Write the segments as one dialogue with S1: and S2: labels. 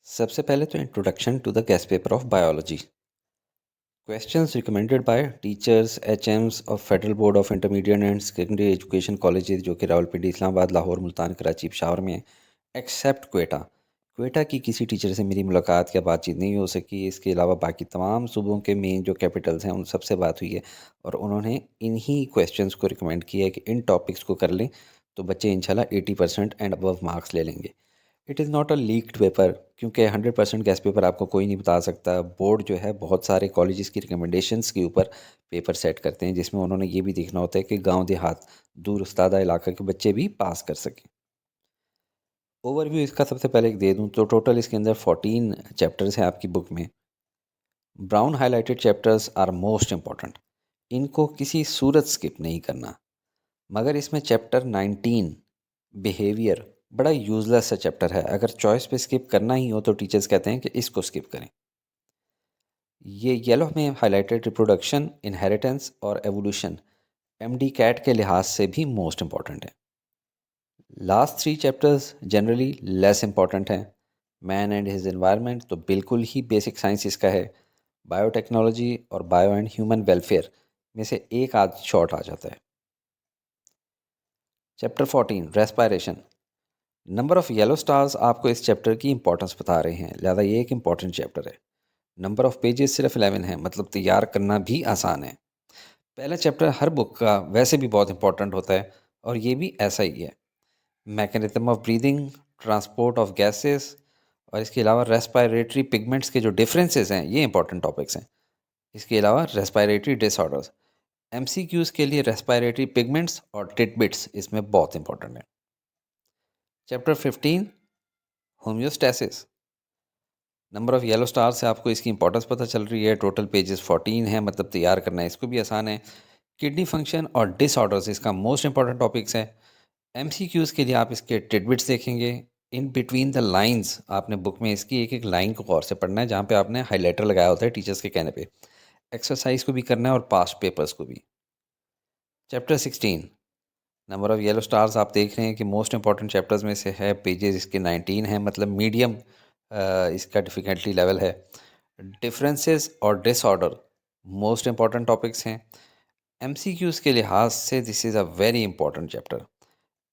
S1: सबसे पहले तो introduction to the guess paper of biology. Questions recommended by teachers HMs of federal board of intermediate and secondary education colleges जो कि रावलपिंडी, इस्लामाबाद, लाहौर, मुल्तान, कराची, पेशावर में है, एक्सेप्ट क्वेटा। क्वेटा की किसी टीचर से मेरी मुलाकात या बातचीत नहीं हो सकी। इसके अलावा बाकी तमाम सूबों के मेन जो कैपिटल्स हैं उन सबसे बात हुई है और उन्होंने इन्हीं क्वेश्चंस को रिकमेंड किया है कि इन टॉपिक्स को कर लें तो बच्चे इंशाल्लाह 80% एंड अबव मार्क्स ले लेंगे। It is not a leaked paper, क्योंकि 100% गैस पेपर आपको कोई नहीं बता सकता। बोर्ड जो है बहुत सारे कॉलेजेस की रिकमेंडेशंस के ऊपर पेपर सेट करते हैं, जिसमें उन्होंने ये भी देखना होता है कि गांव देहात, दूर उस्तादा इलाका के बच्चे भी पास कर सकें। ओवरव्यू इसका सबसे पहले एक दे दूं तो टोटल इसके अंदर 14 चैप्टर्स हैं आपकी बुक में। Brown highlighted chapters are most important, इनको किसी सूरत स्किप नहीं करना। मगर इसमें चैप्टर 19 बिहेवियर बड़ा यूजलेस सा चैप्टर है। अगर चॉइस पे स्किप करना ही हो तो टीचर्स कहते हैं कि इसको स्किप करें। ये येलो में हाईलाइटेड रिप्रोडक्शन, इनहेरिटेंस और एवोल्यूशन एमडी कैट के लिहाज से भी मोस्ट इम्पॉर्टेंट है। Last 3 chapters generally less important हैं। मैन एंड हिज एनवायरनमेंट तो बिल्कुल ही बेसिक साइंस इसका है। बायोटेक्नोलॉजी और बायो एंड ह्यूमन वेलफेयर में से एक आध शॉर्ट आ जाता है। Chapter 14 respiration, number of yellow stars आपको इस चैप्टर की इंपॉर्टेंस बता रहे हैं, लिहाजा ये एक इंपॉर्टेंट चैप्टर है। नंबर ऑफ़ पेजेस सिर्फ 11 है, मतलब तैयार करना भी आसान है। पहला चैप्टर हर बुक का वैसे भी बहुत इंपॉर्टेंट होता है और ये भी ऐसा ही है। Mechanism of breathing, transport of gases और इसके अलावा रेस्पायरेटरी पिगमेंट्स के जो डिफरेंसेस हैं ये इंपॉर्टेंट टॉपिक्स हैं। इसके अलावा रेस्पायरेटरी डिसऑर्डर्स, एमसीक्यूज़ के लिए रेस्पायरेटरी पिगमेंट्स और टिटबिट्स इसमें बहुत इंपॉर्टेंट है। Chapter 15 homeostasis, number of yellow star से आपको इसकी इंपॉर्टेंस पता चल रही है। टोटल पेजेस 14 हैं, मतलब तैयार करना है इसको भी आसान है। किडनी फंक्शन और डिसऑर्डर्स इसका मोस्ट इंपॉर्टेंट टॉपिक्स है। एमसीक्यूज़ के लिए आप इसके टिडबिट्स देखेंगे। इन बिटवीन द लाइंस आपने बुक में इसकी एक एक लाइन को गौर से पढ़ना है, जहाँ पे आपने हाईलाइटर लगाया होता है टीचर्स के कहने पे। एक्सरसाइज को भी करना है और पास्ट पेपर्स को भी। Chapter 16 number of yellow stars आप देख रहे हैं कि मोस्ट इंपॉर्टेंट चैप्टर्स में से है। पेजेस इसके 19 हैं, मतलब मीडियम इसका डिफ़िकल्टी लेवल है। डिफरेंसेस और डिसऑर्डर मोस्ट इंपॉर्टेंट टॉपिक्स हैं। एमसीक्यूज़ के लिहाज से this is a very important chapter.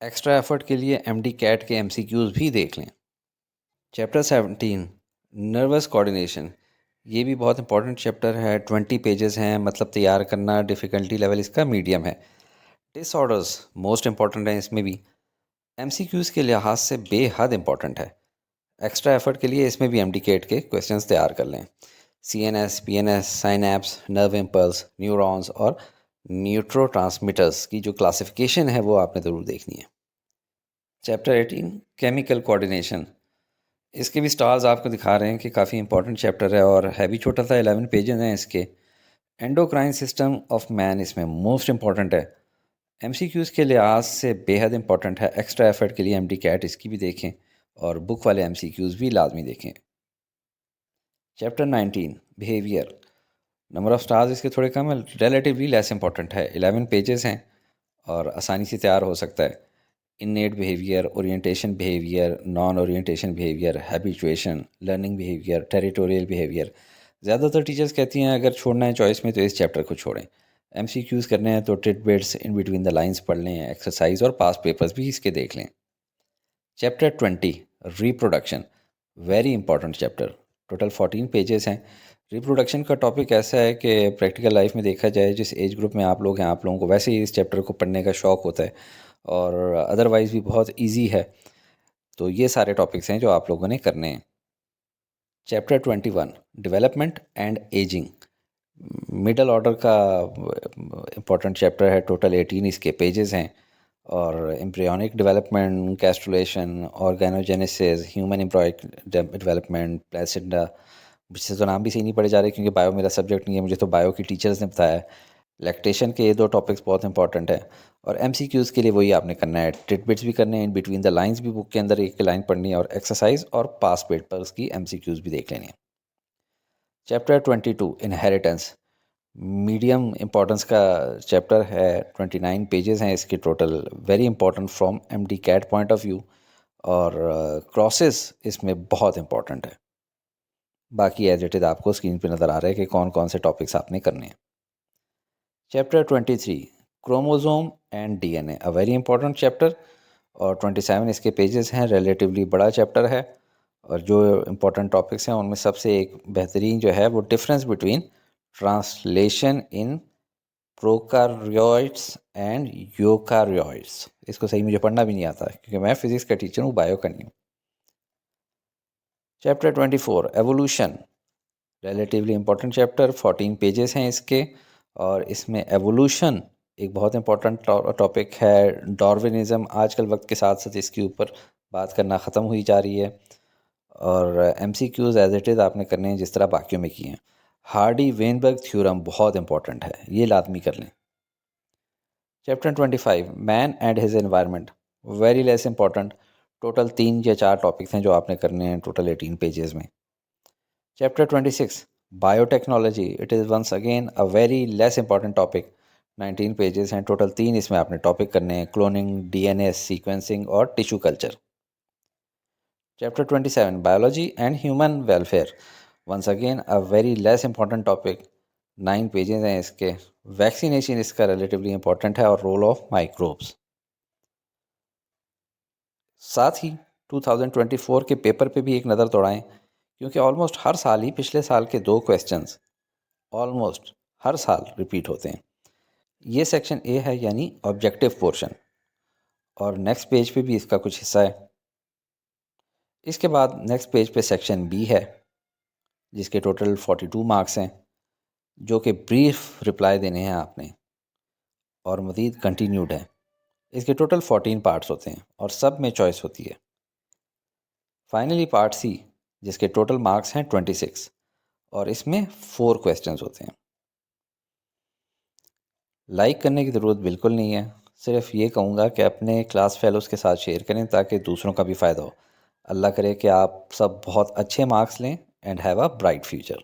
S1: Extra effort के लिए एमडी कैट के एमसीक्यूज़ भी देख लें। चैप्टर 17 नर्वस कोऑर्डिनेशन, ये भी बहुत इंपॉर्टेंट चैप्टर है। 20 पेजेस हैं, मतलब तैयार करना डिफ़िकल्टी लेवल इसका मीडियम है। डिसऑर्डर्स मोस्ट इंपॉर्टेंट हैं इसमें भी। एमसीक्यूज़ के लिहाज से बेहद इंपॉर्टेंट है। एक्स्ट्रा एफर्ट के लिए इसमें भी एमडी कैट के क्वेश्चंस तैयार कर लें। CNS, PNS, synapse, nerve impulse, neurons और न्यूट्रोट्रांसमीटर्स की जो क्लासिफिकेशन है वो आपने ज़रूर देखनी है। चैप्टर 18 केमिकल कोऑर्डिनेशन, इसके भी स्टार्स आपको दिखा रहे हैं कि काफ़ी इंपॉर्टेंट चैप्टर है और है भी छोटा सा। 11 पेजेस हैं इसके। एंडोक्राइन सिस्टम ऑफ मैन इसमें मोस्ट इंपॉर्टेंट है। एमसीक्यूज़ के लिहाज से बेहद इंपॉर्टेंट है। एक्स्ट्रा एफर्ट के लिए एमडी कैट इसकी भी देखें और बुक वाले एमसीक्यूज़ भी लाजमी देखें। Chapter 19 behaviour, number of stars इसके थोड़े कम है, रिलेटिवली लेस इंपॉर्टेंट है। 11 पेजेस हैं और आसानी से तैयार हो सकता है। इनेट behaviour, orientation behaviour, non orientation behaviour, habituation, learning behaviour, territorial behaviour. ज़्यादातर टीचर्स कहती हैं अगर छोड़ना है चॉइस में तो इस चैप्टर को छोड़ें। एमसीक्यूज़ करने हैं तो titbits, in between the lines पढ़ लें, एक्सरसाइज और पास्ट पेपर्स भी इसके देख लें। Chapter 20 reproduction, very important chapter. Total 14 pages हैं। रिप्रोडक्शन का टॉपिक ऐसा है कि प्रैक्टिकल लाइफ में देखा जाए, जिस एज ग्रुप में आप लोग हैं, आप लोगों को वैसे ही इस चैप्टर को पढ़ने का शौक़ होता है और अदरवाइज़ भी बहुत इजी है। तो ये सारे टॉपिक्स हैं जो आप लोगों ने करने हैं। Chapter 21 development and aging, middle order का इम्पॉर्टेंट चैप्टर है। टोटल 18 इसके पेजेस हैं और embryonic development, gastrulation, organogenesis, human embryonic development, placenta, मुझसे तो नाम भी सही नहीं पढ़े जा रहे क्योंकि बायो मेरा सब्जेक्ट नहीं है, मुझे तो बायो की टीचर्स ने बताया है। लैक्टेशन के ये 2 टॉपिक्स बहुत इंपॉर्टेंट है और एमसीक्यूज़ के लिए वही आपने करना है। टिटबिट्स भी करने हैं, इन बिटवीन द लाइंस भी बुक के अंदर एक लाइन पढ़नी है और एक्सरसाइज और पास्ट पेपर्स की एमसीक्यूज़ भी देख लेनी है। चैप्टर 22 इनहेरिटेंस, मीडियम इम्पॉर्टेंस का चैप्टर है। 29 पेजेस हैं इसके total, very important from MD CAT point of view और क्रॉसेस इसमें बहुत इंपॉर्टेंट है। बाकी एज इट इज़ आपको स्क्रीन पे नज़र आ रहा है कि कौन कौन से टॉपिक्स आपने करने हैं। Chapter 23 chromosome and DNA, a very important chapter, और 27 इसके पेजेस हैं, रिलेटिवली बड़ा चैप्टर है। और जो इम्पोर्टेंट टॉपिक्स हैं उनमें सबसे एक बेहतरीन जो है वो difference between translation in prokaryotes and eukaryotes. इसको सही मुझे पढ़ना भी नहीं आता क्योंकि मैं फिजिक्स का टीचर हूँ, बायो का नहीं हूँ। Chapter 24 evolution, relatively important chapter, 14 pages हैं इसके, और इसमें एवोल्यूशन एक बहुत इंपॉर्टेंट टॉपिक है। डार्विनिज़म आजकल वक्त के साथ साथ इसके ऊपर बात करना ख़त्म हुई जा रही है, और MCQs एज इट इज़ आपने करने हैं जिस तरह बाकियों में किए हैं। हार्डी वेनबर्ग थ्योरम बहुत इंपॉर्टेंट है, ये लाजमी कर लें। Chapter 25 man and his environment, very less important. Total 3 या 4 टॉपिक्स हैं जो आपने करने हैं टोटल 18 पेजेस में। Chapter 26 Biotechnology, it is once again a very less important topic, 19 pages हैं टोटल, 3 इसमें आपने टॉपिक करने हैं, क्लोनिंग, DNA सीक्वेंसिंग और tissue culture. Chapter 27 Biology and Human Welfare, once again a very less important topic, 9 pages हैं इसके। Vaccination इसका relatively important है, और रोल ऑफ माइक्रोब्स। साथ ही 2024 के पेपर पे भी एक नज़र दौड़ाएं, क्योंकि ऑलमोस्ट हर साल ही पिछले साल के 2 क्वेश्चंस ऑलमोस्ट हर साल रिपीट होते हैं। ये सेक्शन ए है यानी ऑब्जेक्टिव पोर्शन, और नेक्स्ट पेज पे भी इसका कुछ हिस्सा है। इसके बाद नेक्स्ट पेज पे सेक्शन बी है जिसके टोटल 42 मार्क्स हैं, जो कि ब्रीफ रिप्लाई देने हैं आपने, और मज़ीद कंटिन्यूड है। इसके टोटल 14 पार्ट्स होते हैं और सब में चॉइस होती है। फाइनली पार्ट सी जिसके टोटल मार्क्स हैं 26, और इसमें 4 क्वेश्चंस होते हैं। लाइक करने की ज़रूरत बिल्कुल नहीं है, सिर्फ ये कहूँगा कि अपने क्लास फेलोज़ के साथ शेयर करें ताकि दूसरों का भी फ़ायदा हो। अल्लाह करे कि आप सब बहुत अच्छे मार्क्स लें and have a bright future.